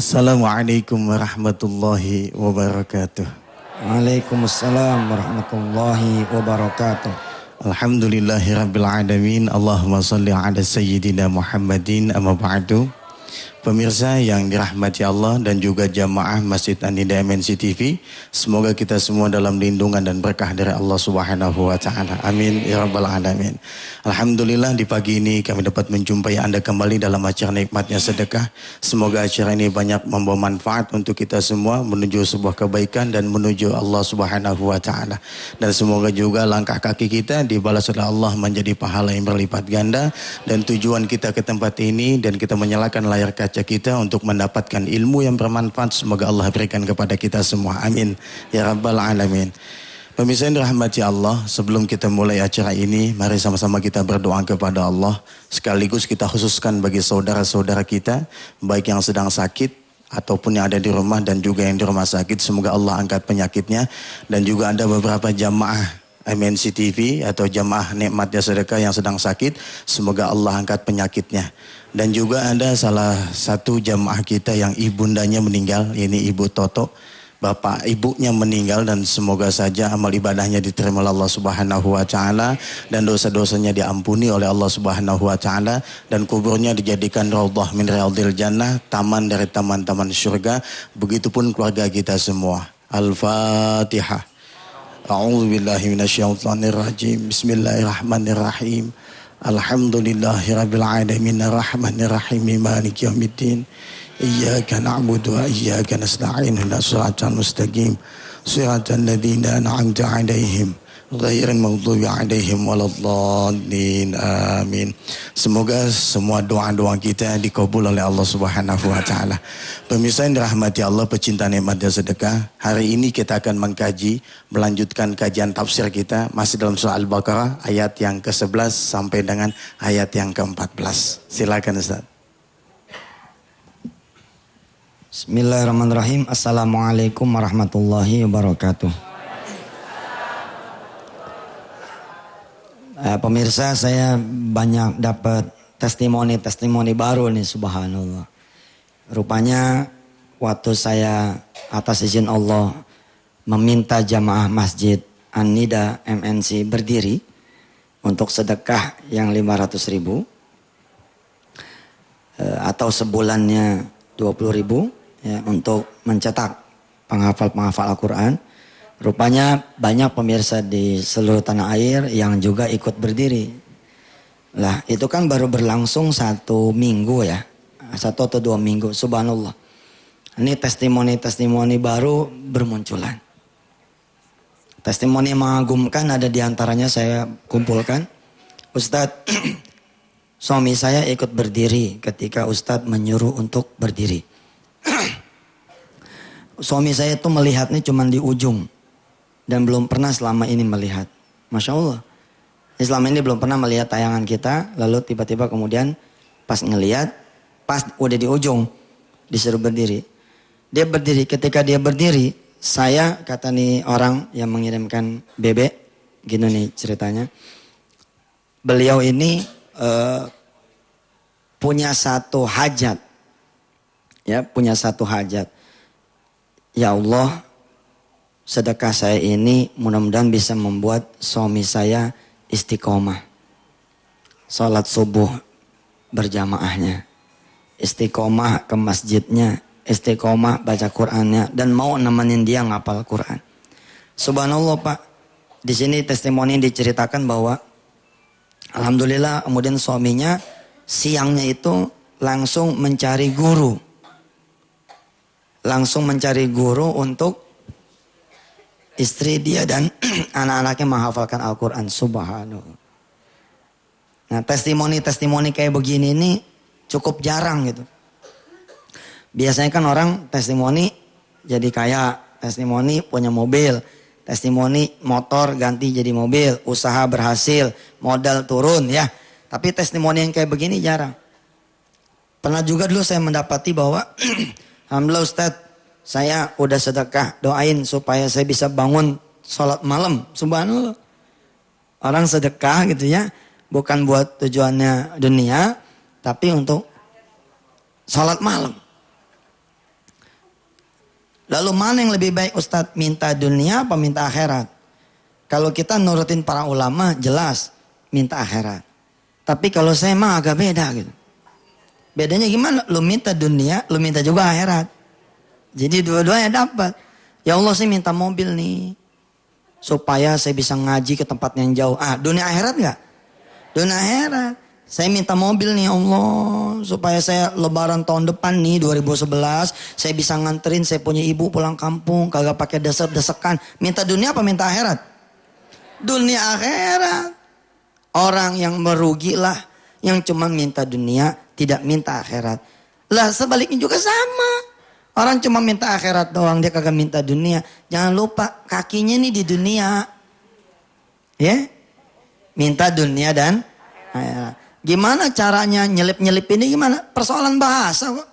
Assalamualaikum warahmatullahi wabarakatuh. Waalaikumsalam warahmatullahi wabarakatuh. Alhamdulillahi rabbil alamin. Allahumma salli ala sayyidina Muhammadin amma ba'du. Pemirsa yang dirahmati Allah dan juga jamaah Masjid An-Nida MNC TV, semoga kita semua dalam lindungan dan berkah dari Allah Subhanahu wa taala. Amin ya rabbal alamin. Alhamdulillah di pagi ini kami dapat menjumpai Anda kembali dalam acara Nikmatnya Sedekah. Semoga acara ini banyak membawa manfaat untuk kita semua menuju sebuah kebaikan dan menuju Allah Subhanahu wa taala. Dan semoga juga langkah kaki kita dibalas oleh Allah menjadi pahala yang berlipat ganda, dan tujuan kita ke tempat ini dan kita menyalakan layar kaca kita untuk mendapatkan ilmu yang bermanfaat. Semoga Allah berikan kepada kita semua. Amin ya rabbal alamin. Pemirsa yang dirahmati Allah, sebelum kita mulai acara ini, mari sama-sama kita berdoa kepada Allah. Sekaligus kita khususkan bagi saudara-saudara kita, baik yang sedang sakit ataupun yang ada di rumah dan juga yang di rumah sakit. Semoga Allah angkat penyakitnya. Dan juga ada beberapa jamaah MNC TV atau jamaah Nikmatnya Sedekah yang sedang sakit, semoga Allah angkat penyakitnya. Dan juga ada salah satu jamaah kita yang ibundanya meninggal, ini Ibu Toto. Bapak ibunya meninggal, dan semoga saja amal ibadahnya diterima oleh Allah Subhanahu wa taala dan dosa-dosanya diampuni oleh Allah Subhanahu wa taala, dan kuburnya dijadikan raudhah min riyadhil jannah, taman dari taman-taman surga. Begitupun keluarga kita semua. Al-Fatihah. A'udzu billahi minasyaitonir rajim. Bismillahirrahmanirrahim. Alhamdulillahirabbil alamin arrahmanir rahim maliki yaumiddin. Iyyaka na'budu wa iyyaka nasta'in ihdinas siratal mustaqim. Siratal ladzina an'amta 'alaihim ghairil maghdubi 'alaihim waladdallin. Amin. Semoga semua doa-doa kita dikabul oleh Allah Subhanahu wa taala. Pemirsa yang dirahmati Allah, pecinta Nikmatnya Sedekah, hari ini kita akan mengkaji, melanjutkan kajian tafsir kita masih dalam surah Al-Baqarah ayat yang ke-11 sampai dengan ayat yang ke-14. Silakan Ustaz. Bismillahirrahmanirrahim. Assalamualaikum warahmatullahi wabarakatuh. Pemirsa, saya banyak dapat testimoni baru nih, subhanallah. Rupanya waktu saya atas izin Allah meminta jamaah Masjid An-Nida MNC berdiri untuk sedekah yang 500.000 atau sebulannya 20.000 ya, untuk mencetak penghafal Al-Quran. Rupanya banyak pemirsa di seluruh tanah air yang juga ikut berdiri. Lah itu kan baru berlangsung 1 minggu ya. 1 atau 2 minggu, subhanallah. Ini testimoni baru bermunculan. Testimoni mengagumkan ada di antaranya saya kumpulkan. Ustadz, suami saya ikut berdiri ketika Ustadz menyuruh untuk berdiri. Suami saya itu melihatnya cuma di ujung. Dan belum pernah selama ini melihat. Masya Allah. Selama ini belum pernah melihat tayangan kita. Lalu tiba-tiba kemudian pas ngelihat, pas udah di ujung, disuruh berdiri. Dia berdiri, ketika dia berdiri, saya, kata nih orang yang mengirimkan bebek, gini nih ceritanya. Beliau ini punya satu hajat. Ya, punya satu hajat. Ya Allah, sedekah saya ini mudah-mudahan bisa membuat suami saya istiqomah. Salat subuh berjamaahnya. Istiqomah ke masjidnya. Istiqomah baca Qur'annya. Dan mau nemenin dia ngapal Qur'an. Subhanallah Pak. Di sini testimoni diceritakan bahwa alhamdulillah kemudian suaminya siangnya itu langsung mencari guru. Langsung mencari guru untuk istri dia dan anak-anaknya menghafalkan Al-Quran. Subhanallah. Nah, testimoni kayak begini ini cukup jarang gitu. Biasanya kan orang testimoni jadi kaya, testimoni punya mobil, testimoni motor ganti jadi mobil, usaha berhasil, modal turun ya. Tapi testimoni yang kayak begini jarang. Pernah juga dulu saya mendapati bahwa alhamdulillah Ustadz, saya udah sedekah, doain supaya saya bisa bangun sholat malam. Subhanallah. Orang sedekah gitu ya, bukan buat tujuannya dunia, tapi untuk sholat malam. Lalu mana yang lebih baik Ustadz? Minta dunia apa minta akhirat? Kalau kita nurutin para ulama jelas minta akhirat. Tapi kalau saya mah agak beda gitu. Bedanya gimana? Lu minta dunia, lu minta juga akhirat. Jadi dua-duanya dapat. Ya Allah saya minta mobil nih. Supaya saya bisa ngaji ke tempat yang jauh. Dunia akhirat gak? Dunia akhirat. Saya minta mobil nih Allah. Supaya saya lebaran tahun depan nih 2011. Saya bisa nganterin saya punya ibu pulang kampung. Kagak pakai desek-desekan. Minta dunia apa minta akhirat? Dunia akhirat. Orang yang merugilah. Yang cuma minta dunia. Tidak minta akhirat. Lah sebaliknya juga sama. Orang cuma minta akhirat doang, dia kagak minta dunia. Jangan lupa kakinya nih di dunia. Ya? Minta dunia dan akhirat. Gimana caranya nyelip-nyelip ini gimana? Persoalan bahasa kok.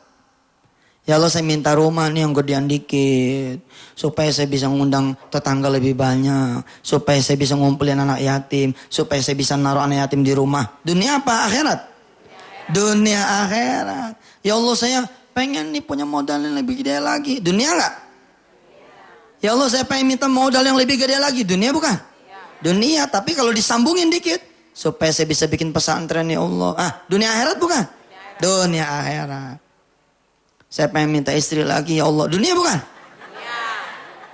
Ya Allah saya minta rumah nih yang gedean dikit. Supaya saya bisa ngundang tetangga lebih banyak. Supaya saya bisa ngumpulin anak yatim. Supaya saya bisa naruh anak yatim di rumah. Dunia apa? Akhirat? Dunia akhirat. Ya Allah saya pengen nih punya modal yang lebih gede lagi. Dunia enggak? Ya Allah saya pengen minta modal yang lebih gede lagi. Dunia bukan? Dunia, tapi kalau disambungin dikit. Supaya saya bisa bikin pesantren ya Allah. Dunia akhirat bukan? Dunia akhirat. Saya pengen minta istri lagi ya Allah. Dunia bukan?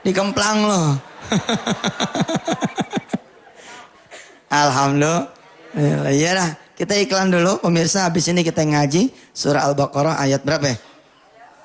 Dikemplang loh. Alhamdulillah. Ya dah. Kita iklan dulu pemirsa, habis ini kita ngaji surah Al-Baqarah ayat berapa ya?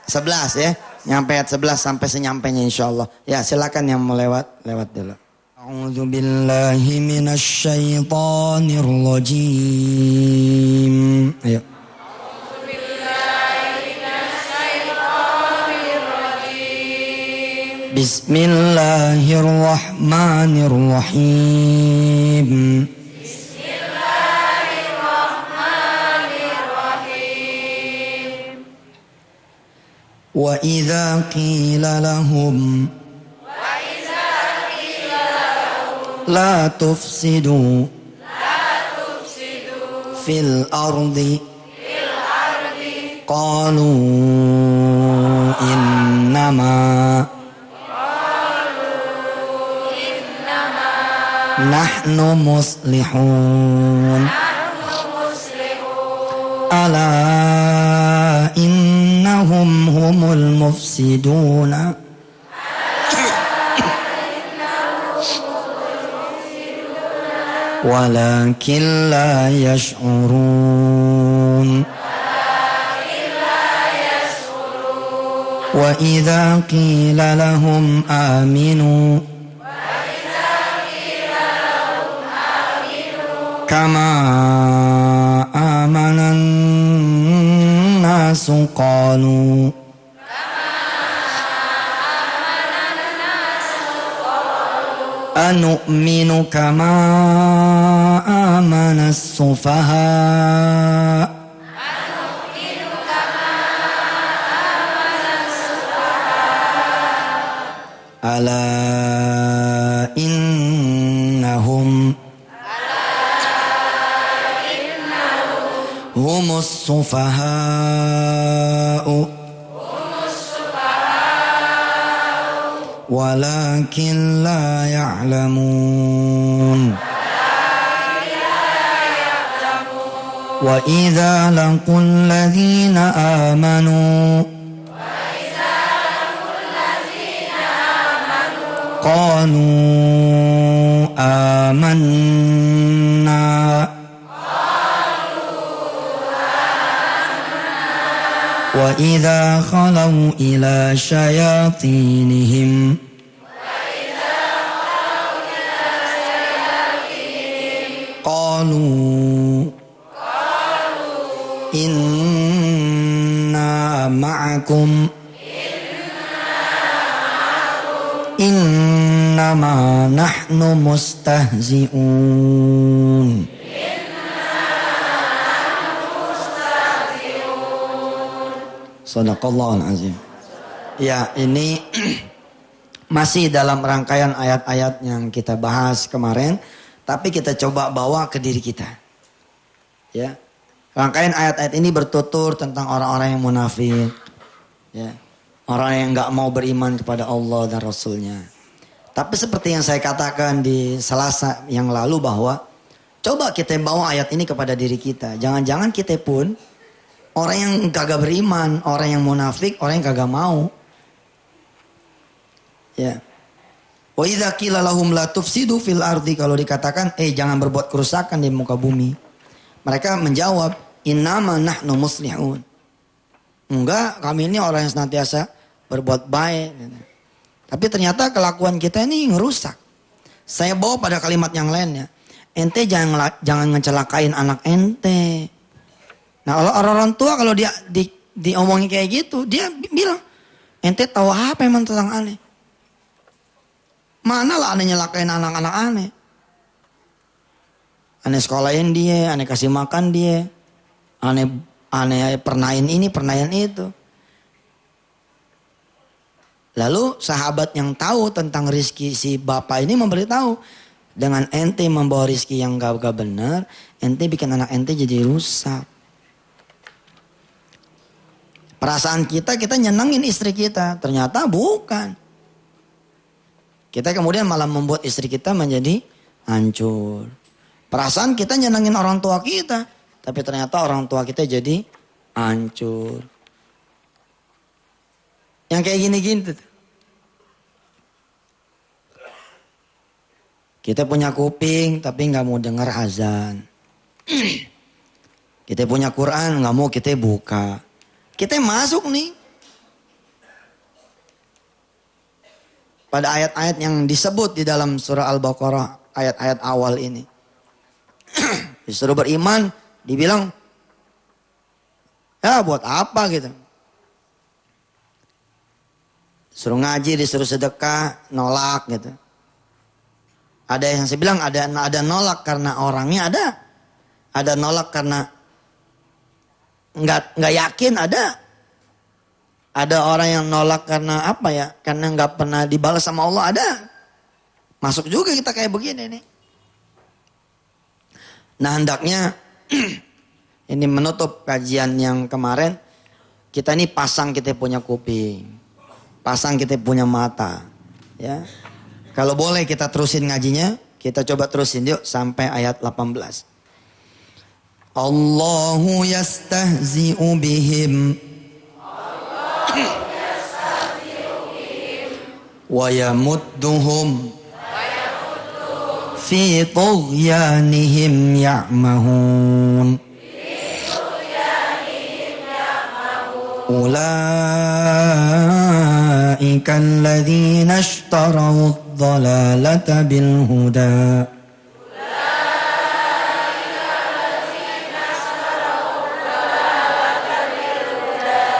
11 ya. Nyampe ayat 11 sampai senyampainya insyaallah. Ya silakan yang mau lewat dulu. A'udzu billahi minasy syaithanir rajim. Ayo. A'udzu billahi minasy syaithanir rajim. Bismillahirrahmanirrahim. وإذا قيل لهم لا تفسدوا في الأرض قالوا إنما نحن مصلحون ألا إنهم هم المفسدون ولكن لا يشعرون وإذا قيل لهم آمنوا كما آمن الناس قالوا أنؤمن كما آمن السفهاء ألا إنهم هم السفهاء ولكن لا يعلمون وإذا لقوا الذين آمنوا قالوا آمنا وإذا خلوا إلى شياطينهم قالوا إنا معكم إنما نحن مستهزئون. Shadaqallahul azim. Ya, ini masih dalam rangkaian ayat-ayat yang kita bahas kemarin, tapi kita coba bawa ke diri kita. Ya. Rangkaian ayat-ayat ini bertutur tentang orang-orang yang munafik. Ya. Orang yang nggak mau beriman kepada Allah dan Rasulnya. Tapi seperti yang saya katakan di Selasa yang lalu bahwa coba kita bawa ayat ini kepada diri kita. Jangan-jangan kita pun orang yang kagak beriman, orang yang munafik, orang yang kagak mau. Ya. Wa idza qila lahum la tufsidu fil ardi, kalau dikatakan jangan berbuat kerusakan di muka bumi. Mereka menjawab, innama nahnu muslihun. Enggak, kami ini orang yang senantiasa berbuat baik. Tapi ternyata kelakuan kita ini ngerusak. Saya bawa pada kalimat yang lainnya. Ente jangan ngecelakain anak ente. Nah, orang tua kalau dia diomongin kayak gitu, dia bilang, ente tahu apa emang tentang aneh? Mana lah aneh nyelakain anak-anak aneh? Aneh sekolahin dia, aneh kasih makan dia, aneh pernain ini, pernain itu. Lalu sahabat yang tahu tentang rizki si bapak ini memberitahu, dengan ente membawa rizki yang gak benar, ente bikin anak ente jadi rusak. Perasaan kita nyenengin istri kita, ternyata bukan. Kita kemudian malah membuat istri kita menjadi hancur. Perasaan kita nyenengin orang tua kita, tapi ternyata orang tua kita jadi hancur. Yang kayak gini-gini tuh. Kita punya kuping tapi nggak mau dengar azan. Kita punya Quran nggak mau kita buka. Kita masuk nih pada ayat-ayat yang disebut di dalam surah Al-Baqarah, ayat-ayat awal ini. Disuruh beriman, dibilang, ya buat apa gitu. Suruh ngaji, disuruh sedekah, nolak gitu. Ada yang saya bilang ada nolak karena orangnya ada nolak karena nggak yakin ada. Ada orang yang nolak karena apa ya? Karena nggak pernah dibalas sama Allah, ada. Masuk juga kita kayak begini nih. Nah hendaknya ini menutup kajian yang kemarin, kita ini pasang kita punya kuping, pasang kita punya mata, ya. Kalau boleh kita terusin ngajinya, kita coba terusin yuk sampai ayat 18. Allahu yastahzi'u bihim wa yamudduhum fi tughyanihim ya'mahun. Ulaika alladhina ishtaraw ad-dhalalata bil huda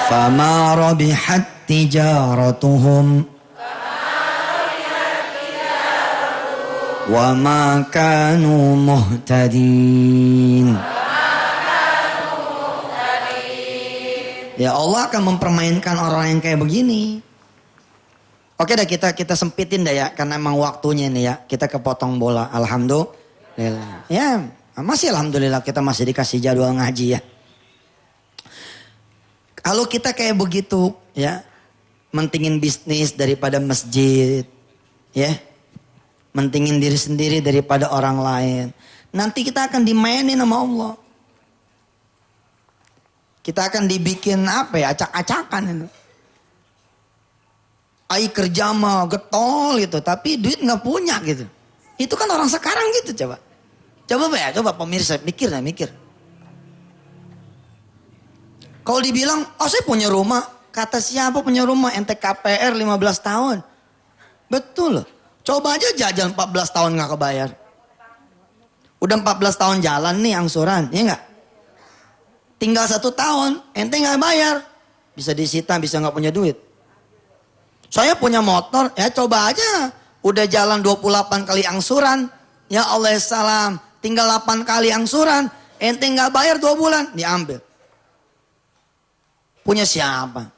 fama rabihat tijaratuhum wa ma kanu muhtadin. Ya Allah akan mempermainkan orang yang kayak begini. Oke dah kita sempitin dah ya, karena emang waktunya nih ya, kita kepotong bola. Alhamdulillah. Ya masih alhamdulillah kita masih dikasih jadwal ngaji ya. Kalau kita kayak begitu ya, mentingin bisnis daripada masjid, ya, mentingin diri sendiri daripada orang lain, nanti kita akan dimainin sama Allah. Kita akan dibikin apa ya, acak-acakan itu. Ai kerja mah getol gitu, tapi duit nggak punya gitu. Itu kan orang sekarang gitu coba. Coba pemirsa mikir. Kalau dibilang, oh saya punya rumah. Kata siapa punya rumah? Ente KPR 15 tahun. Betul loh. Coba aja jajan 14 tahun gak kebayar. Udah 14 tahun jalan nih angsuran, ya gak? Tinggal 1 tahun, ente gak bayar. Bisa disita, bisa gak punya duit. Saya punya motor, ya coba aja. Udah jalan 28 kali angsuran. Ya Allah salam, tinggal 8 kali angsuran. Ente gak bayar 2 bulan, diambil. Punya siapa?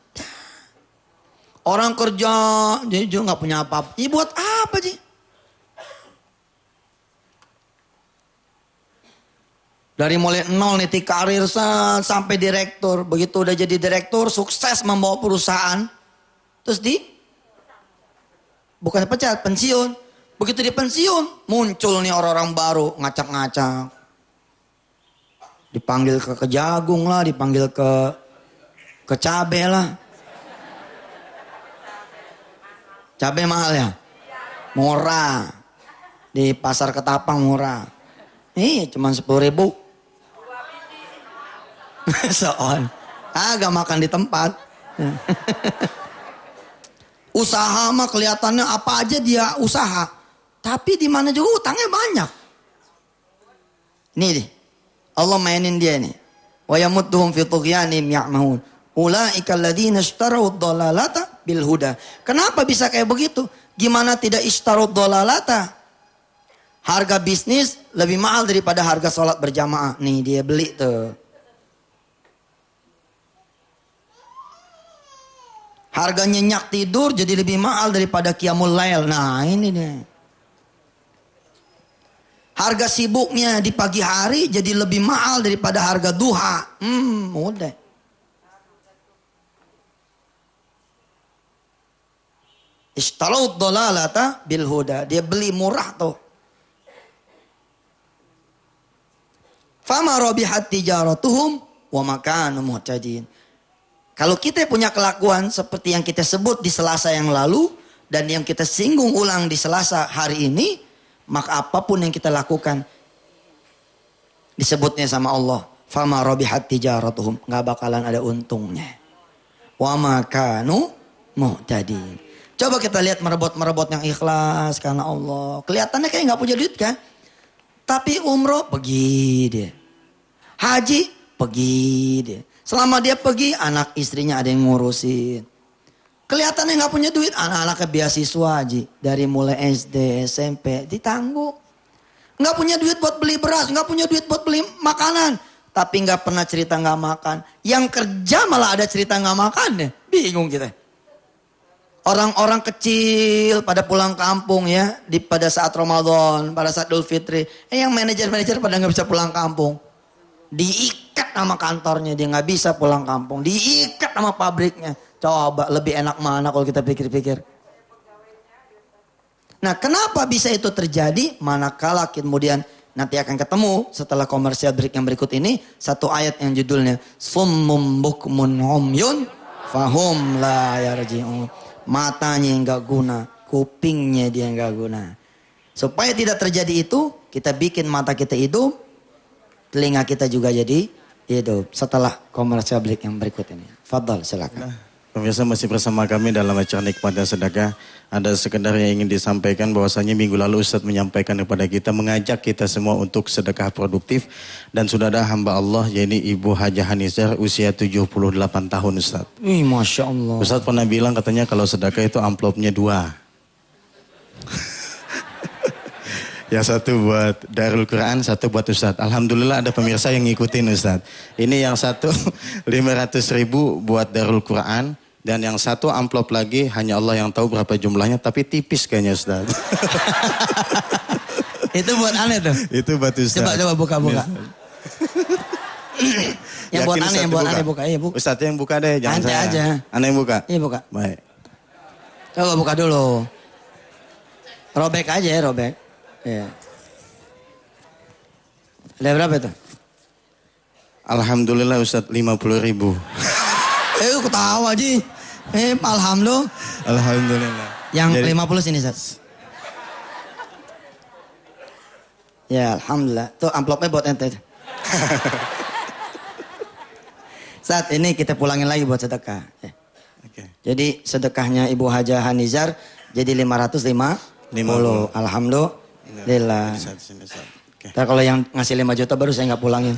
Orang kerja, dia juga gak punya apa-apa. Ya buat apa sih? Dari mulai nol niti karir sampai direktur. Begitu udah jadi direktur, sukses membawa perusahaan. Terus bukan pecat, pensiun. Begitu dia pensiun, muncul nih orang-orang baru, ngacak-ngacak. Dipanggil ke Kejagung lah, dipanggil ke cabe lah. Cabe mahal ya? Murah. Di pasar Ketapang murah. Cuman 10.000. Soal. Agak makan di tempat. Usaha mah kelihatannya apa aja dia usaha. Tapi di mana juga utangnya banyak. Nih deh. Allah mainin dia nih. Wa yamudduhum fi tughyanihim ya'mahun. Ulaika alladziina ishtarau ad-dhalalata bil huda. Kenapa bisa kayak begitu? Gimana tidak ishtarau ad-dhalalata? Harga bisnis lebih mahal daripada harga sholat berjamaah. Nih dia beli tuh. Harga nyenyak tidur jadi lebih mahal daripada qiyamul lail. Nah ini deh. Harga sibuknya di pagi hari jadi lebih mahal daripada harga duha. Udah. Ishtalau dhalalata bil huda. Dia beli murah tuh. Fama rabihat tijaratuhum wa makanu muhtadin. Kalau kita punya kelakuan seperti yang kita sebut di Selasa yang lalu dan yang kita singgung ulang di Selasa hari ini, maka apapun yang kita lakukan disebutnya sama Allah, fama rabihat tijaratuhum, nggak bakalan ada untungnya. Wa makanu muhtadin. Coba kita lihat merebot yang ikhlas karena Allah. Kelihatannya kayak nggak punya duit kan? Tapi umroh pergi dia. Haji pergi dia. Selama dia pergi anak istrinya ada yang ngurusin. Kelihatannya nggak punya duit, anak-anaknya beasiswa haji. Dari mulai SD, SMP ditanggung. Nggak punya duit buat beli beras, nggak punya duit buat beli makanan. Tapi nggak pernah cerita nggak makan. Yang kerja malah ada cerita nggak makan deh. Bingung kita. Orang-orang kecil pada pulang kampung ya, pada saat Ramadan, pada saat Idul Fitri. Yang manajer-manajer pada nggak bisa pulang kampung. Diikat sama kantornya, dia nggak bisa pulang kampung. Diikat sama pabriknya. Coba lebih enak mana kalau kita pikir-pikir. Nah kenapa bisa itu terjadi? Manakala kemudian nanti akan ketemu setelah komersial break yang berikut ini. Satu ayat yang judulnya Summum bukmun umyun fahum la yarji'un. Matanya yang gak guna, kupingnya dia yang gak guna. Supaya tidak terjadi itu, kita bikin mata kita hidup, telinga kita juga jadi hidup. Setelah komersial break yang berikut ini. Fadal silakan. Pemirsa masih bersama kami dalam acara Nikmat dan Sedekah. Ada sekedar yang ingin disampaikan bahwasanya minggu lalu Ustadz menyampaikan kepada kita, mengajak kita semua untuk sedekah produktif. Dan sudah ada hamba Allah, yaitu Ibu Hajah Hanizar, usia 78 tahun Ustadz. Masya Allah. Ustadz pernah bilang katanya kalau sedekah itu amplopnya 2. Yang satu buat Darul Quran, satu buat Ustadz. Alhamdulillah ada pemirsa yang ngikutin Ustadz. Ini yang satu 500.000 buat Darul Quran. Dan yang satu amplop lagi hanya Allah yang tahu berapa jumlahnya, tapi tipis kayaknya Ustadz. Itu buat aneh tuh? Itu buat Ustadz. Coba buka. Yang buat aneh, buka. Iya, buka. Ustadz yang buka deh, jangan Ante saya. aja. Aneh yang buka? Iya buka. Baik. Coba buka dulu. Robek aja ya, robek. Iya. Ada berapa itu? Alhamdulillah Ustadz 50.000. Ketawa Ji. Alhamdulillah. Alhamdulillah. Yang Jadi, 50 sini Sat. Ya Alhamdulillah. Tuh amplopnya buat ente. Saat ini kita pulangin lagi buat sedekah. Oke. Jadi sedekahnya Ibu Hajah Hanizar jadi 550. Alhamdulillah. Oke. Ntar kalau yang ngasih 5 juta baru saya nggak pulangin.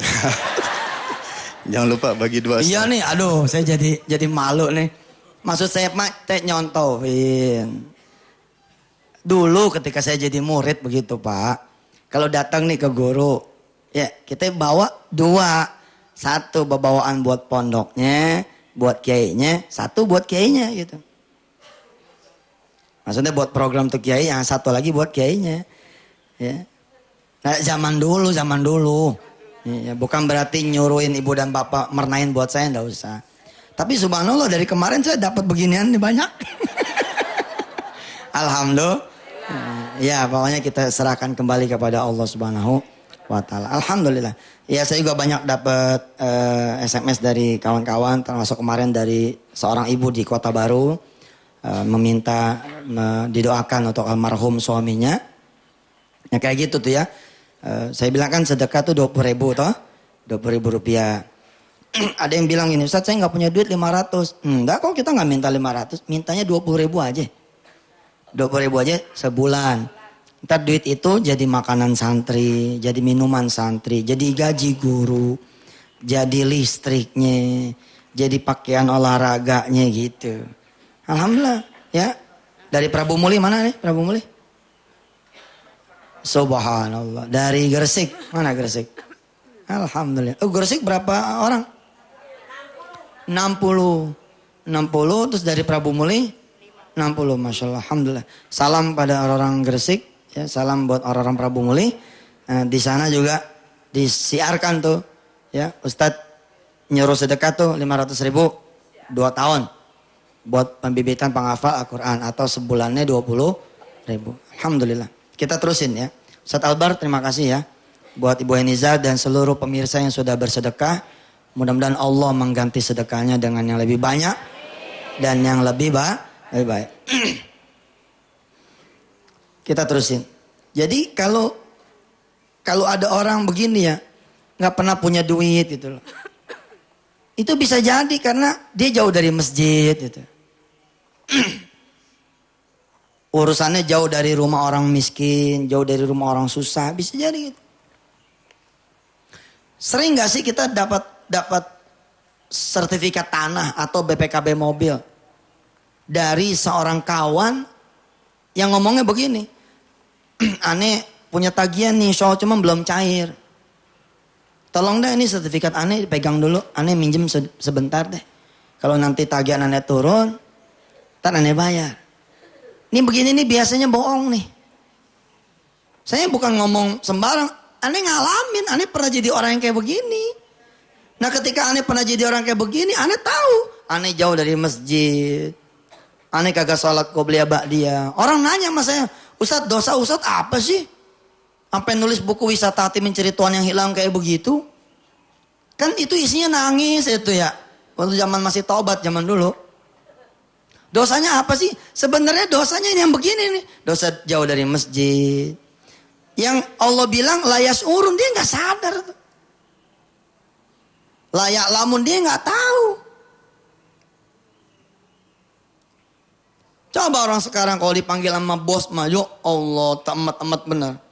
Jangan lupa bagi 2. Iya nih, aduh saya jadi malu nih. Maksud saya mah nyontohin. Dulu ketika saya jadi murid begitu Pak. Kalau datang nih ke guru, ya kita bawa 2. Satu bawaan buat pondoknya, buat kiainya, satu buat kiainya gitu. Maksudnya buat program untuk kiai, yang satu lagi buat kiainya. Ya. Nah, zaman dulu. Ya, bukan berarti nyuruhin ibu dan bapak mernain buat saya, enggak usah. Tapi subhanallah dari kemarin saya dapat beginian nih banyak. Alhamdulillah. Ya pokoknya kita serahkan kembali kepada Allah Subhanahu wa Ta'ala. Alhamdulillah. Ya saya juga banyak dapat SMS dari kawan-kawan, termasuk kemarin dari seorang ibu di Kota Baru meminta didoakan untuk almarhum suaminya. Ya kayak gitu tuh ya. Saya bilang kan sedekah tuh 20.000 toh, 20.000 rupiah. Ada yang bilang ini, Ustaz saya nggak punya duit 500. Enggak kok, kita nggak minta 500, mintanya 20.000 aja. 20.000 aja sebulan. Ntar duit itu jadi makanan santri, jadi minuman santri, jadi gaji guru, jadi listriknya, jadi pakaian olahraganya gitu. Alhamdulillah ya. Dari Prabu Muli mana nih Prabu Muli? Subhanallah. Dari Gresik, mana Gresik? Alhamdulillah. Oh Gresik berapa orang? 60. 60 terus dari Prabu Muli 60, Masya Allah, Alhamdulillah. Salam pada orang-orang Gresik, ya, salam buat orang-orang Prabu Muli. Di sana juga disiarkan tuh, ya, Ustadz nyuruh sedekah tuh 500.000 2 tahun buat pembibitan penghafal Al-Quran atau sebulannya 20.000. Alhamdulillah. Kita terusin ya. Ustadz Albar terima kasih ya buat Ibu Heniza dan seluruh pemirsa yang sudah bersedekah. Mudah-mudahan Allah mengganti sedekahnya dengan yang lebih banyak dan yang lebih baik. Kita terusin. Jadi kalau ada orang begini ya, nggak pernah punya duit gitu loh. Itu bisa jadi karena dia jauh dari masjid gitu. Urusannya jauh dari rumah orang miskin, jauh dari rumah orang susah, bisa jadi gitu. Sering nggak sih kita dapat sertifikat tanah atau BPKB mobil dari seorang kawan yang ngomongnya begini, aneh punya tagihan nih, soal cuma belum cair. Tolong deh ini sertifikat aneh pegang dulu, aneh minjem sebentar deh. Kalau nanti tagihan aneh turun, ntar aneh bayar. Ini begini nih biasanya bohong nih. Saya bukan ngomong sembarang, aneh ngalamin, aneh pernah jadi orang yang kayak begini. Nah ketika aneh pernah jadi orang kayak begini, aneh tahu, aneh jauh dari masjid. Aneh kagak sholat qobliyah ba'diyah. Orang nanya sama saya, Ustadz dosa Ustadz apa sih? Sampai nulis buku wisata hati mencari Tuhan yang hilang kayak begitu. Kan itu isinya nangis itu ya. Waktu zaman masih taubat zaman dulu. Dosanya apa sih? Sebenarnya dosanya yang begini nih. Dosa jauh dari masjid. Yang Allah bilang layas urun, dia gak sadar. Layak lamun, dia gak tahu. Coba orang sekarang kalau dipanggil sama bos mah, ya Allah, tamat benar.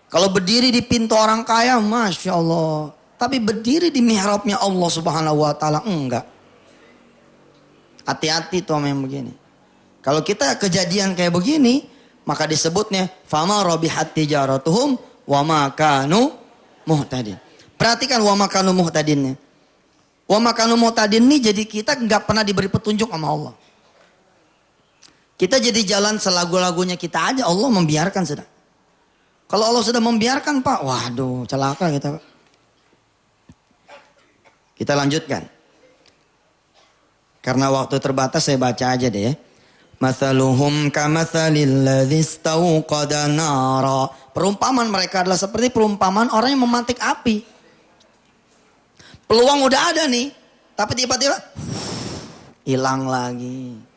Kalau berdiri di pintu orang kaya, Masya Allah. Tapi berdiri di mihrabnya Allah Subhanahu wa Ta'ala, enggak. Hati-hati tuh sama yang begini. Kalau kita kejadian kayak begini, maka disebutnya fama rabihat tijaratuhum wa ma kanu muhtadin. Perhatikan wa ma kanu muhtadinnya. Wa ma kanu muhtadin ini jadi kita enggak pernah diberi petunjuk sama Allah. Kita jadi jalan selagu-lagunya kita aja, Allah membiarkan sudah. Kalau Allah sudah membiarkan Pak, waduh celaka kita Pak. Kita lanjutkan. Karena waktu terbatas saya baca aja deh ya. Mathaluhum kamathalil ladzi istauqada nara. Perumpamaan mereka adalah seperti perumpamaan orang yang memantik api. Peluang udah ada nih, tapi tiba-tiba hilang lagi.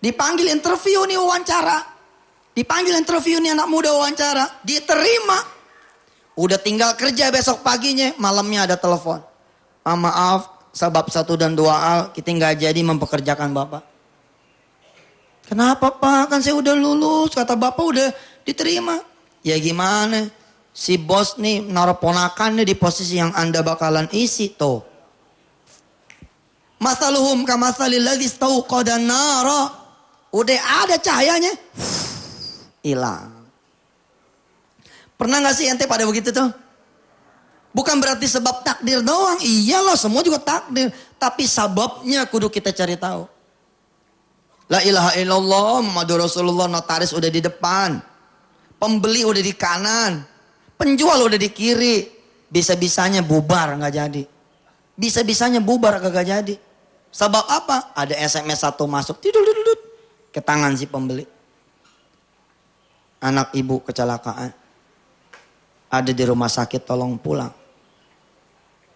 Dipanggil interview nih wawancara. Dipanggil interview nih anak muda wawancara. Diterima. Udah tinggal kerja besok paginya. Malamnya ada telepon. Maaf, sebab 1 dan 2 hal kita nggak jadi mempekerjakan Bapak. Kenapa Pak? Kan saya udah lulus. Kata Bapak udah diterima. Ya gimana? Si bos nih naruh ponakannya di posisi yang Anda bakalan isi tuh. Masaluhum kamathalil ladzi istauqada nara. Udah ada cahayanya, hilang. Pernah gak sih ente pada begitu tuh? Bukan berarti sebab takdir doang. Iyalah semua juga takdir. Tapi sebabnya kudu kita cari tahu. La ilaha illallah Muhammadur Rasulullah, notaris udah di depan. Pembeli udah di kanan. Penjual udah di kiri. Bisa-bisanya bubar gak jadi. Bisa-bisanya bubar kagak jadi. Sebab apa? Ada SMS satu masuk, tidur ke tangan si pembeli. Anak ibu kecelakaan. Ada di rumah sakit, tolong pulang.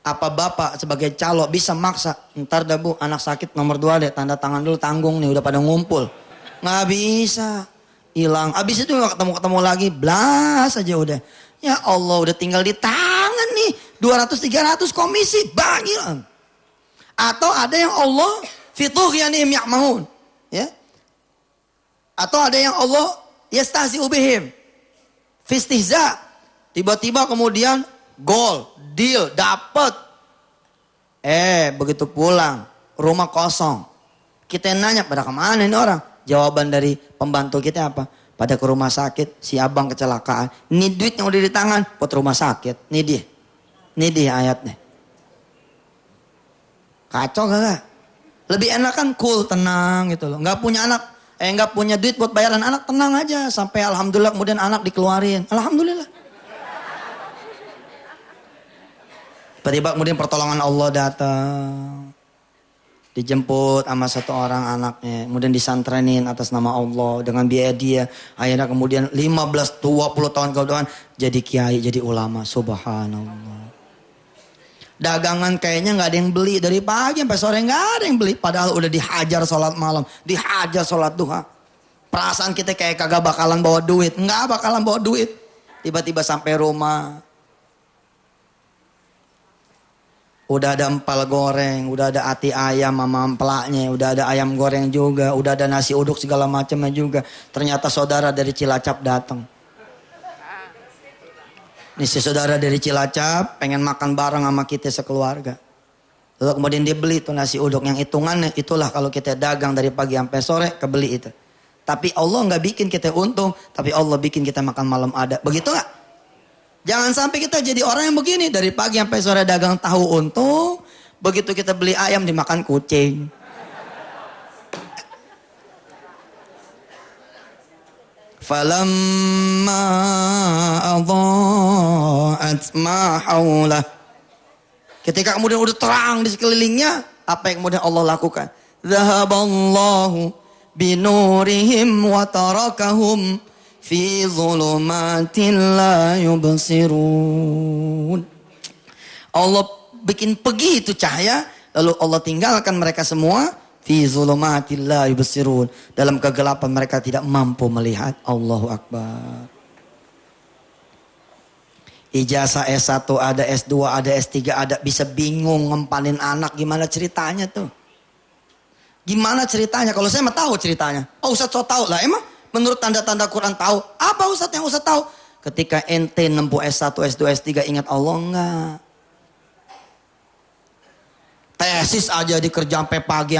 Apa bapak sebagai calo bisa maksa? Ntar dah bu, anak sakit nomor 2 deh, tanda tangan dulu, tanggung nih, udah pada ngumpul. Nggak bisa. Hilang. Abis itu nggak ketemu-ketemu lagi, blas aja udah. Ya Allah, udah tinggal di tangan nih. 200-300 komisi, banyak. Atau ada yang Allah fitughyanihim ya'mahun. Ya. Atau ada yang Allah yastahzi'u bihim. Fistihza. Tiba-tiba kemudian gol, deal, dapet. Begitu pulang, rumah kosong. Kita nanya, pada kemana ini orang? Jawaban dari pembantu kita apa? Pada ke rumah sakit, si abang kecelakaan. Ini duit yang udah di tangan, buat rumah sakit. Ini dia. Ini dia ayatnya. Kacau gak? Lebih enak kan cool, tenang gitu loh. Gak punya anak, gak punya duit buat bayaran anak, tenang aja. Sampai alhamdulillah kemudian anak dikeluarin. Alhamdulillah. Tiba-tiba kemudian pertolongan Allah datang. Dijemput sama satu orang anaknya. Kemudian disantrenin atas nama Allah. Dengan biaya dia. Akhirnya kemudian 15-20 tahun kemudian jadi kiai, jadi ulama. Subhanallah. Dagangan kayaknya gak ada yang beli. Dari pagi sampai sore gak ada yang beli. Padahal udah dihajar sholat malam. Dihajar sholat duha. Perasaan kita kayak kagak bakalan bawa duit. Gak bakalan bawa duit. Tiba-tiba sampai rumah. Udah ada empal goreng, udah ada ati ayam sama empelaknya, udah ada ayam goreng juga, udah ada nasi uduk segala macamnya juga. Ternyata saudara dari Cilacap datang. Ini si saudara dari Cilacap pengen makan bareng sama kita sekeluarga. Lalu kemudian dia beli tuh nasi uduk, yang hitungannya itulah kalau kita dagang dari pagi sampai sore kebeli itu. Tapi Allah nggak bikin kita untung, tapi Allah bikin kita makan malam ada. Begitu nggak? Jangan sampai kita jadi orang yang begini. Dari pagi sampai sore dagang tahu untung. Begitu kita beli ayam dimakan kucing. Falamma adha'at ma haulah. Ketika kemudian udah terang di sekelilingnya. Apa yang kemudian Allah lakukan? Zahaballahu binurihim wa tarakahum fi zulumatin la yubsirun. Allah bikin pergi itu cahaya, lalu Allah tinggalkan mereka semua fi zulumatin la yubsirun, dalam kegelapan mereka tidak mampu melihat. Allahu Akbar. Ijazah S1 ada, S2 ada, S3 ada, bisa bingung ngempanin anak gimana ceritanya tuh. Gimana ceritanya? Kalau saya mah tahu ceritanya. Oh Ustaz so tahu lah, emang menurut tanda-tanda Quran tahu. Apa Ustaz yang Ustaz tahu? Ketika ente nempuh S1, S2, S3 ingat Allah enggak? Tesis aja dikerja sampai pagi.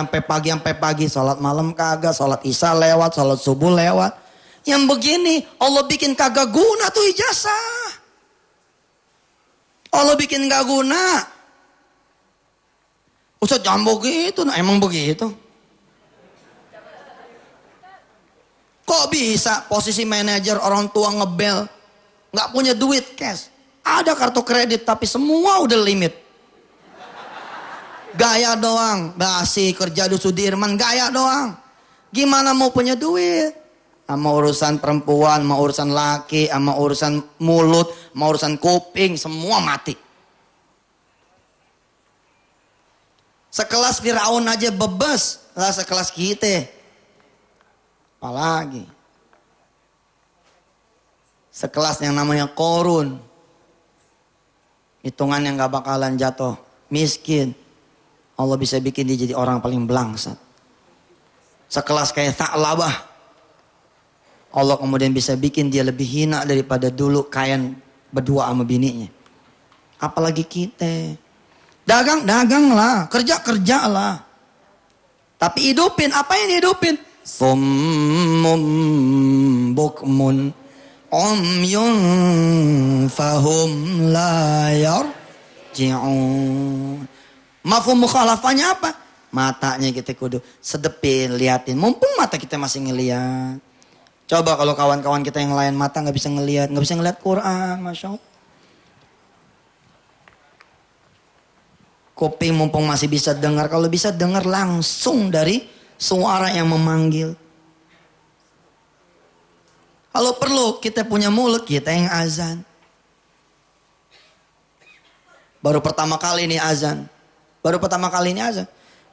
Salat malam kagak, salat isya lewat, salat subuh lewat. Yang begini Allah bikin kagak guna tuh ijazah. Allah bikin gak guna. Ustaz jangan begitu, nah emang begitu. Kok bisa posisi manajer orang tua ngebel, nggak punya duit cash, ada kartu kredit tapi semua udah limit. Gaya doang, basi kerja di Sudirman, gaya doang. Gimana mau punya duit? Sama urusan perempuan, sama urusan laki, sama urusan mulut, sama urusan kuping, semua mati. Sekelas Firaun aja bebas, lah sekelas kita. Apalagi sekelas yang namanya Korun, hitungan yang gak bakalan jatuh miskin, Allah bisa bikin dia jadi orang paling belangsat. Sekelas kayak Tha'labah, Allah kemudian bisa bikin dia lebih hina daripada dulu Kain berdua sama bininya. Apalagi kita dagang lah, kerja lah, tapi hidupin apa yang hidupin? Summum bukmun umyun fahum la yarji'un. Mafhum mukhalafahnya apa? Matanya kita kudu sedepin, liatin. Mumpung mata kita masih ngeliat. Coba kalau kawan-kawan kita yang lain mata gak bisa ngeliat Quran, Masya Allah. Kuping mumpung masih bisa dengar. Kalau bisa dengar langsung dari suara yang memanggil. Kalau perlu kita punya mulut, kita yang azan. Baru pertama kali ini azan.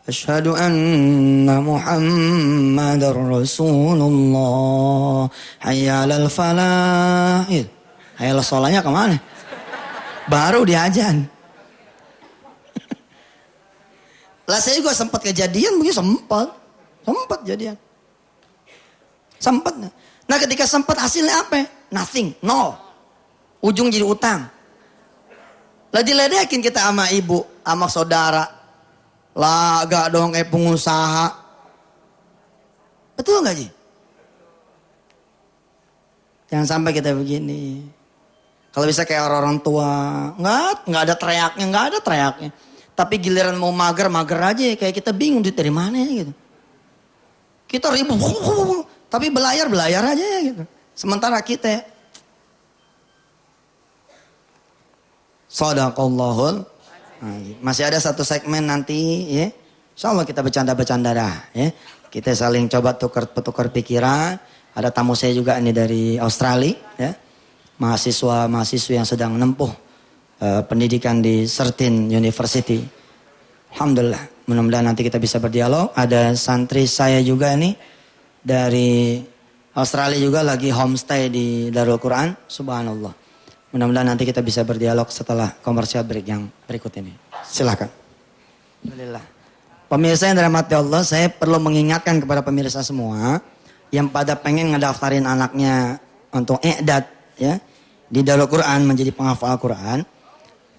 Asyhadu anna Muhammadar Rasulullah. Hayya 'alal falah. Hayya 'alal sholahnya kemana? Baru diazan. Lah saya juga sempat kejadian begitu, sempat jadian. Sempat. Nah ketika sempat hasilnya apa? Nothing, nol. Ujung jadi utang. Lah diledekin kita sama ibu, sama saudara. Lah agak dong kayak pengusaha. Betul gak Ji? Jangan sampai kita begini. Kalau bisa kayak orang tua, nggak ada teriaknya. Tapi giliran mau mager aja, kayak kita bingung duit dari mana ya gitu. Kita ribut, tapi belayar aja ya gitu. Sementara kita Shadaqallahul. Masih ada satu segmen nanti ya. Insya Allah kita bercanda-bercanda dah ya. Kita saling coba tukar pikiran. Ada tamu saya juga ini dari Australia ya. Mahasiswa yang sedang menempuh pendidikan di Certain University. Alhamdulillah, mudah-mudahan nanti kita bisa berdialog. Ada santri saya juga nih dari Australia juga lagi homestay di Darul Quran. Subhanallah. Mudah-mudahan nanti kita bisa berdialog setelah commercial break yang berikut ini. Silakan. Alhamdulillah. Pemirsa yang dirahmati Allah, saya perlu mengingatkan kepada pemirsa semua yang pada pengen ngedaftarin anaknya untuk i'dad ya di Darul Quran menjadi penghafal Al-Quran.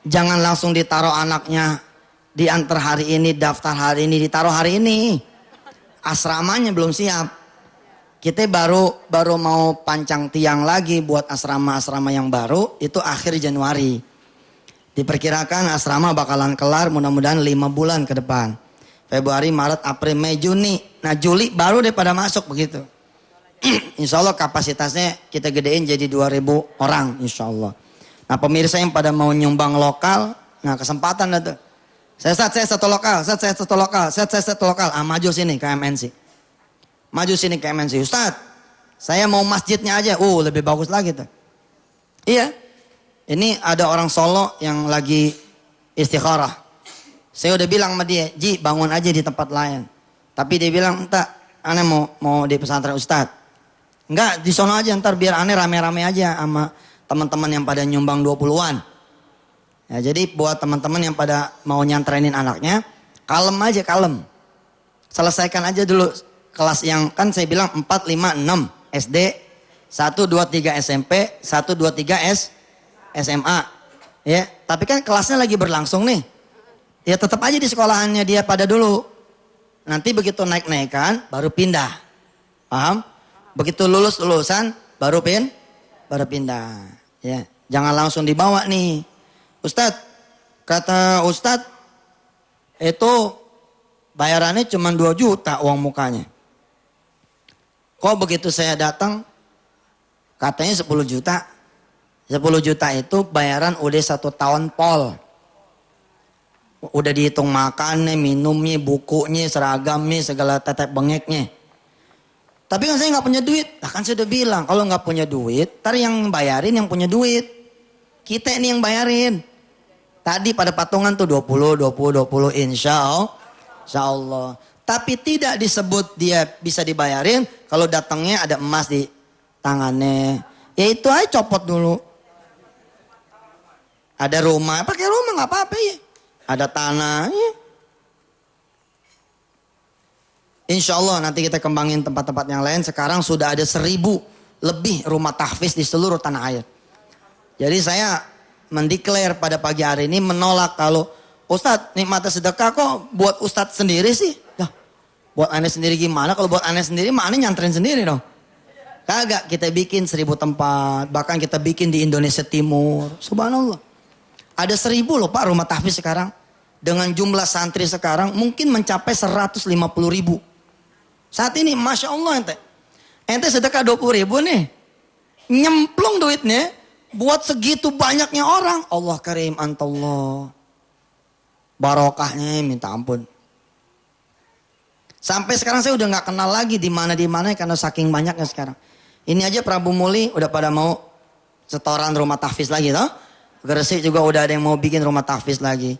Jangan langsung ditaruh anaknya diantar hari ini, daftar hari ini, ditaruh hari ini. Asramanya belum siap. Kita baru mau pancang tiang lagi buat asrama-asrama yang baru, itu akhir Januari. Diperkirakan asrama bakalan kelar mudah-mudahan 5 bulan ke depan. Februari, Maret, April, Mei, Juni. Nah Juli baru deh pada masuk begitu. Insya Allah kapasitasnya kita gedein jadi 2.000 orang insya Allah. Nah pemirsa yang pada mau nyumbang lokal, nah kesempatan dah tuh. Saya satu lokal. Maju sini ke MNC. Ustadz, saya mau masjidnya aja. Lebih bagus lagi tuh. Iya. Ini ada orang Solo yang lagi istikharah. Saya udah bilang sama dia, Ji bangun aja di tempat lain. Tapi dia bilang, entar aneh mau di pesantren Ustadz. Enggak, di sono aja ntar biar aneh rame-rame aja sama teman-teman yang pada nyumbang 20-an. Ya, jadi buat teman-teman yang pada mau nyantrenin anaknya, kalem aja. Selesaikan aja dulu kelas yang kan saya bilang 4, 5, 6 SD, 1, 2, 3 SMP, 1, 2, 3 SMA. Ya, tapi kan kelasnya lagi berlangsung nih. Ya tetap aja di sekolahannya dia pada dulu. Nanti begitu naik-naikan baru pindah. Paham? Begitu lulusan baru pindah. Ya, jangan langsung dibawa nih. Ustadz, kata Ustadz itu bayarannya cuma 2 juta uang mukanya. Kok begitu saya datang katanya 10 juta. 10 juta itu bayaran udah 1 tahun pol. Udah dihitung makannya, minumnya, bukunya, seragamnya, segala tetek bengeknya. Tapi kan saya nggak punya duit. Nah kan saya udah bilang, kalau nggak punya duit, ntar yang bayarin yang punya duit. Kita ini yang bayarin. Tadi pada patungan tuh 20, insya Allah. Tapi tidak disebut dia bisa dibayarin kalau datangnya ada emas di tangannya. Ya itu aja copot dulu. Ada rumah, pakai rumah nggak apa-apa ya. Ada tanah, ya. Insya Allah nanti kita kembangin tempat-tempat yang lain. Sekarang sudah ada 1.000 lebih rumah tahfiz di seluruh tanah air. Jadi saya mendeklar pada pagi hari ini menolak kalau Ustadz nikmatnya sedekah kok buat Ustadz sendiri sih. Nah, buat aneh sendiri gimana? Kalau buat aneh sendiri mah aneh nyantren sendiri dong. Kagak, kita bikin 1.000 tempat. Bahkan kita bikin di Indonesia Timur. Subhanallah. Ada 1.000 loh Pak rumah tahfiz sekarang. Dengan jumlah santri sekarang mungkin mencapai 150.000. Saat ini Masya Allah ente sedekah 20.000 nih. Nyemplung duitnya buat segitu banyaknya orang. Allah karim antallah. Barokahnya minta ampun. Sampai sekarang saya udah nggak kenal lagi di mana karena saking banyaknya sekarang. Ini aja Prabu Muli udah pada mau setoran rumah tahfiz lagi toh. Gresik juga udah ada yang mau bikin rumah tahfiz lagi.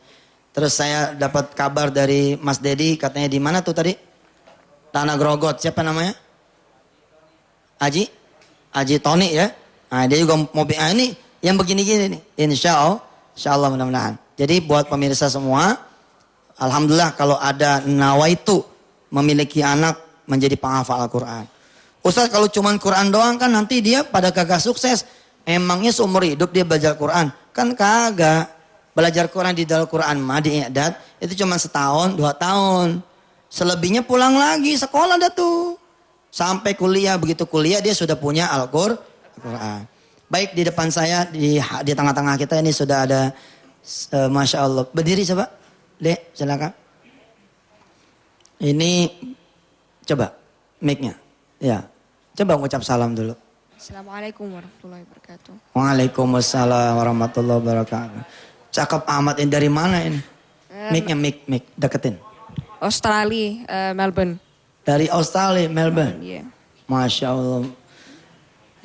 Terus saya dapat kabar dari Mas Dedi katanya di mana tuh tadi? Tanah Grogot. Siapa namanya? Aji Tony ya. Nah, dia juga mau ini yang begini-gini nih. Insya Allah mudah-mudahan. Jadi buat pemirsa semua, alhamdulillah kalau ada nawaitu memiliki anak menjadi penghafal Al-Quran. Ustaz kalau cuman Quran doang kan nanti dia pada kagak sukses. Emangnya seumur hidup dia belajar Quran? Kan kagak. Belajar Quran di dalam Quran mah di i'dad itu cuma setahun, 2 tahun. Selebihnya pulang lagi sekolah dah tuh. Sampai kuliah, begitu kuliah dia sudah punya Al-Quran. Baik di depan saya, di tengah-tengah kita ini sudah ada, Masya Allah. Berdiri coba, Dek silakan. Ini coba mic-nya. Ya, coba ngucap salam dulu. Assalamualaikum warahmatullahi wabarakatuh. Waalaikumsalam warahmatullahi wabarakatuh. Cakep amat ini dari mana ini? Mic-nya mic deketin. Australia, Melbourne. Dari Australia, Melbourne. Iya. Masya Allah.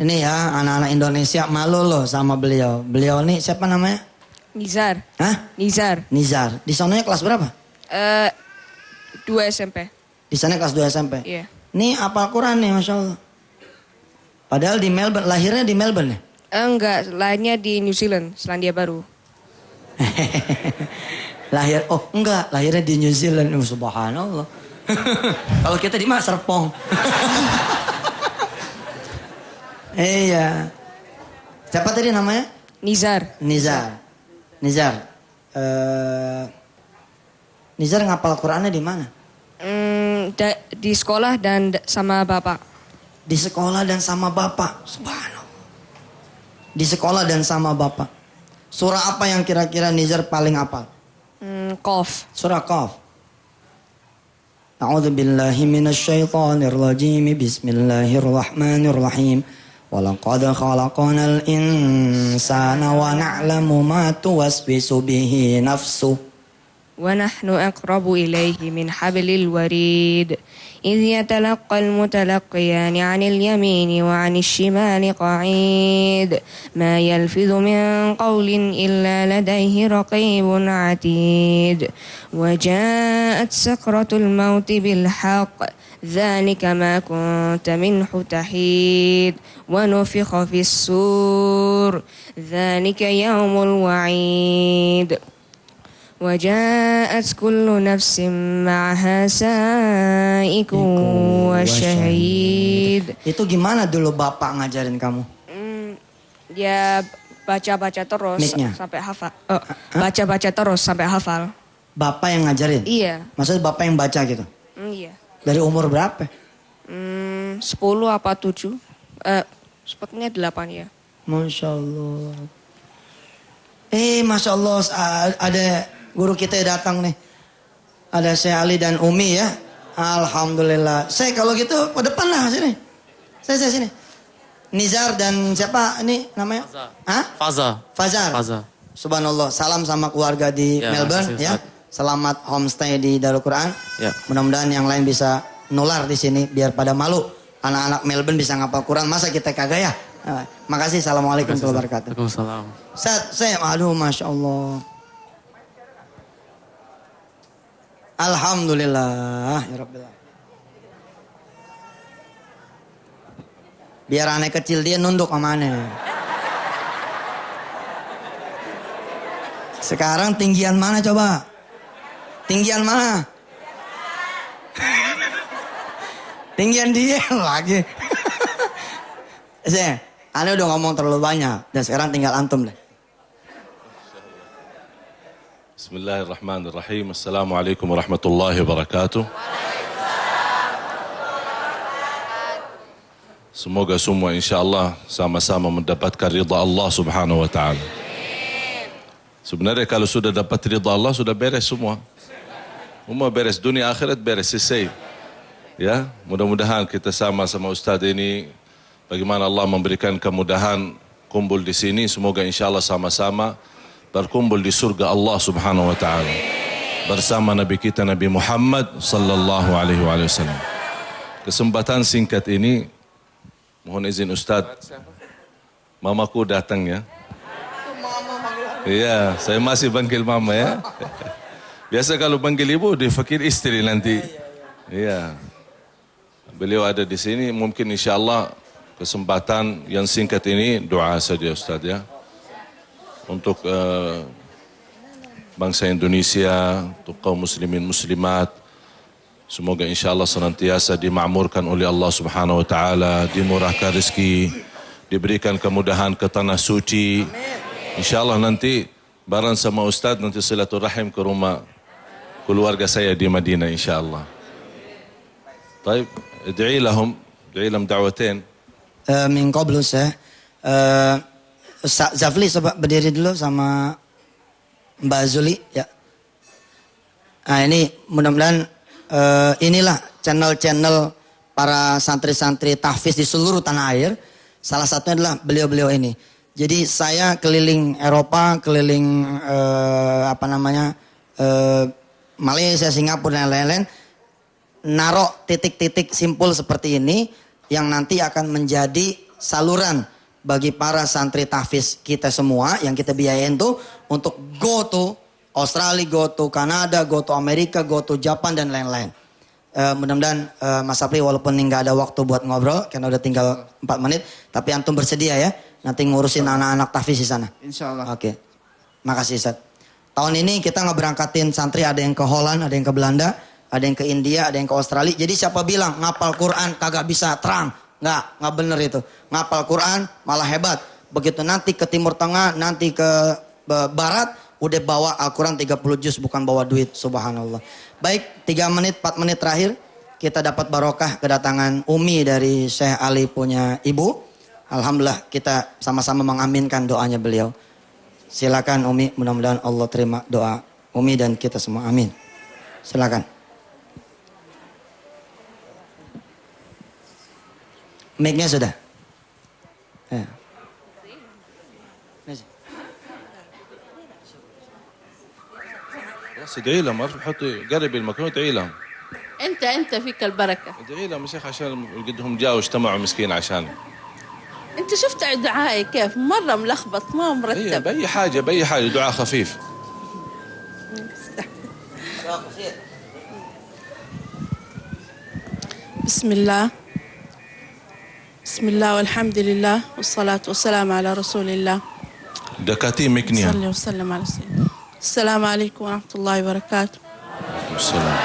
Ini ya anak-anak Indonesia malu loh sama beliau. Beliau ini siapa namanya? Nizar. Hah? Nizar. Nizar. Di sananya kelas berapa? 2 SMP. Di sana kelas 2 SMP. Iya. Ini apa Quran nih Masya Allah. Padahal di Melbourne, lahirnya di Melbourne ya? Enggak, lahirnya di New Zealand, Selandia Baru. Lahirnya di New Zealand. Subhanallah. Kalau kita di mana Serpong. Iya. Siapa tadi namanya? Nizar. Nizar. Nizar ngapal Qurannya di mana? Di sekolah dan sama bapak. Di sekolah dan sama bapak. Subhanallah. Di sekolah dan sama bapak. Surah apa yang kira-kira Nizar paling hafal? Qaf. Surah Qaf. A'udzu billahi minasyaitonir rajim. Bismillahirrahmanirrahim. Walaqad khalaqnal insana wa na'lamu ma tuwaswisu bihi nafsuh. ونحن أقرب إليه من حبل الوريد إذ يتلقى المتلقيان عن اليمين وعن الشمال قعيد ما يلفظ من قول إلا لديه رقيب عتيد وجاءت سكرة الموت بالحق ذلك ما كنت منه تحيد ونفخ في السور ذلك يوم الوعيد وجاءت كل نفس معها سائق وشهيد. Itu gimana dulu bapak ngajarin kamu? Dia baca-baca terus sampai hafal. Baca-baca terus sampai hafal. Bapak yang ngajarin? Iya. Maksudnya bapak yang baca gitu? Iya. Dari umur berapa? 10 apa 7? Sepertinya 8 ya. Masya Allah. Masya Allah ada guru kita datang nih. Ada Syekh Ali dan Umi ya. Alhamdulillah. Saya kalau gitu ke depan lah sini. Saya sini. Nizar dan siapa ini namanya? Fazar. Subhanallah. Salam sama keluarga di Melbourne ya. Selamat homestay di Darul Quran. Ya. Mudah-mudahan yang lain bisa nular di sini biar pada malu. Anak-anak Melbourne bisa ngapal Quran. Masa kita kagak ya? Makasih. Assalamualaikum warahmatullahi wabarakatuh. Waalaikumsalam. Saya Masya Allah. Alhamdulillah. Ya Rabbil alamin. Biar anak kecil dia nunduk sama aneh. Sekarang tinggian mana coba? Tinggian mana? Tinggian dia lagi. Aneh udah ngomong terlalu banyak. Dan sekarang tinggal antum deh. Bismillahirrahmanirrahim. Assalamualaikum warahmatullahi wabarakatuh. Semoga semua insyaAllah sama-sama mendapatkan ridha Allah subhanahu wa ta'ala. Sebenarnya kalau sudah dapat ridha Allah sudah beres semua. Semua beres, dunia akhirat beres, selesai. Ya, mudah-mudahan kita sama-sama Ustaz ini bagaimana Allah memberikan kemudahan kumpul di sini. Semoga insyaAllah sama-sama berkumpul di surga Allah subhanahu wa ta'ala. bersama Nabi kita Nabi Muhammad sallallahu alaihi wasallam. Kesempatan singkat ini mohon izin Ustadz, mamaku datang ya. Iya, saya masih panggil mama ya. Biasa kalau panggil ibu difakir istri nanti. Iya. Beliau ada di sini, mungkin insyaallah kesempatan yang singkat ini doa saja Ustaz ya. Untuk bangsa Indonesia, untuk kaum muslimin muslimat. Semoga insyaallah senantiasa dimakmurkan oleh Allah Subhanahu wa taala, dimurahkan rezeki, diberikan kemudahan ke tanah suci. InsyaAllah nanti bareng sama Ustaz nanti silaturahim ke rumah keluarga saya di Madinah insyaAllah. Baik, ادعي لهم دعوتين. Min qablu saya Zafli coba berdiri dulu sama Mbak Zuli ya. Nah ini mudah-mudahan inilah channel-channel para santri-santri tahfiz di seluruh tanah air. Salah satunya adalah beliau-beliau ini. Jadi saya keliling Eropa, keliling Malaysia, Singapura dan lain-lain, narok titik-titik simpul seperti ini yang nanti akan menjadi saluran bagi para santri tahfiz kita semua yang kita biayain tuh untuk go to Australia, go to Kanada, go to Amerika, go to Japan dan lain-lain. Mudah-mudahan Mas Sapri walaupun nggak ada waktu buat ngobrol karena udah tinggal 4 menit, tapi antum bersedia ya nanti ngurusin anak-anak tahfiz di sana. Insyaallah. Oke. Makasih Ustaz. Tahun ini kita ngeberangkatin santri, ada yang ke Holland, ada yang ke Belanda, ada yang ke India, ada yang ke Australia. Jadi siapa bilang ngapal Quran kagak bisa terang? Nggak bener itu. Ngapal Quran malah hebat. Begitu nanti ke Timur Tengah, nanti ke Barat, udah bawa Al-Quran 30 juz, bukan bawa duit. Subhanallah. Baik, 3 menit, 4 menit terakhir kita dapat barokah kedatangan Umi dari Syekh Ali punya ibu. Alhamdulillah kita sama-sama mengaminkan doanya beliau. Silakan Umi, mudah-mudahan Allah terima doa Umi dan kita semua. Amin. Silakan. Mic-nya sudah. Ya. بس ادعي لهم، حطي قربي المكان ادعي لهم. انت فيك البركه. ادعي لهم يا شيخ عشان قدهم جاوا اجتمعوا مسكين عشان. انت شفت دعائي كيف مره ملخبط ما مرتب. باي حاجه دعاء خفيف. بسم الله والحمد لله والصلاة والسلام على رسول الله. دكاتي مكنيا. صلى وسلم على سيدنا. السلام عليكم ورحمة الله وبركاته. السلام.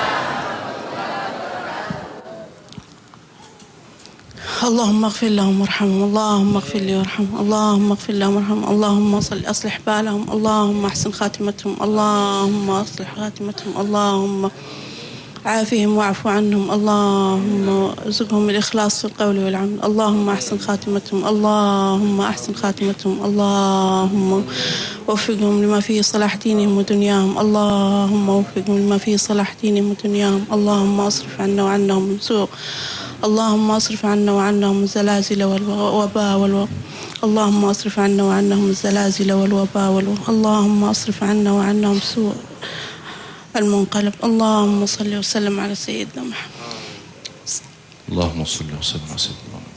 اللهم اغفر لهم وارحمهم، اللهم اغفر لي وارحمهم، اللهم اغفر لهم وارحمهم، اللهم اصلح بالهم، اللهم احسن خاتمتهم، اللهم اصلح خاتمتهم، اللهم عافهم واعف عنهم، اللهم ارزقهم الإخلاص في القول والعمل، اللهم أحسن خاتمتهم، اللهم أحسن خاتمتهم، اللهم وفقهم لما فيه صلاح دينهم ودنياهم، اللهم وفقهم لما فيه صلاح دينهم ودنياهم، اللهم اصرف عنا وعنهم من سوء، اللهم اصرف عنا وعنهم الزلازل والوباء اللهم اصرف عنا وعنهم الزلازل والوباء اللهم اصرف عنا وعنهم سوء المنقلب. اللهم صل وسلم على سيدنا محمد. اللهم صل وسلم على سيدنا Muhammad.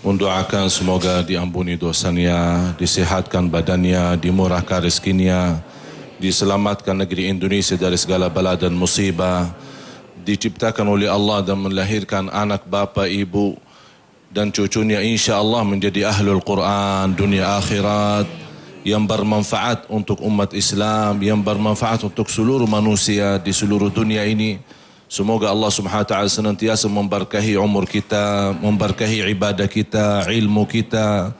Mendoakan semoga diampuni dosanya, disehatkan badannya, dimurahkan rezekinya, diselamatkan negeri Indonesia dari segala bala dan musibah, diciptakan oleh Allah dan melahirkan anak, bapa, ibu dan cucunya insya-Allah menjadi ahlul Quran dunia akhirat, yang bermanfaat untuk umat Islam, yang bermanfaat untuk seluruh manusia di seluruh dunia ini. Semoga Allah Subhanahu wa taala senantiasa memberkahi umur kita, memberkahi ibadah kita, ilmu kita.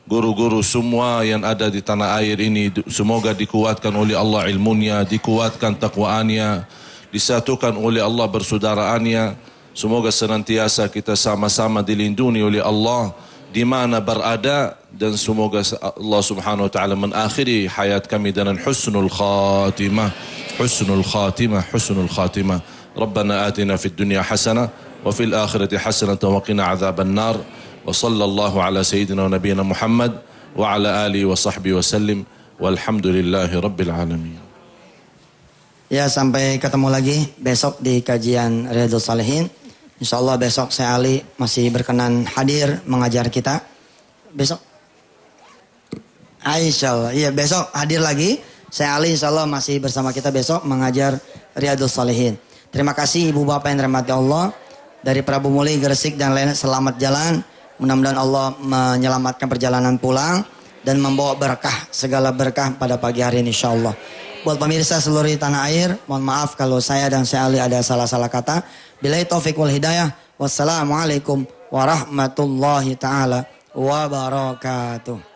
Guru-guru semua yang ada di tanah air ini semoga dikuatkan oleh Allah ilmunya, dikuatkan takwaannya, disatukan oleh Allah persaudaraannya. Semoga senantiasa kita sama-sama dilindungi oleh Allah di mana berada, dan semoga Allah Subhanahu wa taala mengakhiri hayat kami dengan husnul khatimah. Rabbana atina fid dunya hasanah wa fil akhirati hasanah wa qina adzaban nar. Wa sallallahu ala sayyidina wa nabiyyina Muhammad wa ala alihi wa sahbihi wa sallim. Walhamdulillahi Rabbil Alamin. Ya, sampai ketemu lagi besok di kajian Riyadhus Shalihin. Insyaallah besok saya Ali masih berkenan hadir mengajar kita. Besok Insyaallah, iya besok hadir lagi. Saya Ali insyaallah masih bersama kita besok mengajar Riyadhus Shalihin. Terima kasih Ibu Bapak yang dirahmati Allah. Dari Prabu Muli, Gresik dan lain selamat jalan. Mudah-mudahan Allah menyelamatkan perjalanan pulang dan membawa berkah, segala berkah pada pagi hari ini insyaallah. Buat pemirsa seluruh tanah air, mohon maaf kalau saya dan saya Ali ada salah-salah kata. Billahi taufiq wal hidayah. Wassalamualaikum warahmatullahi taala wabarakatuh.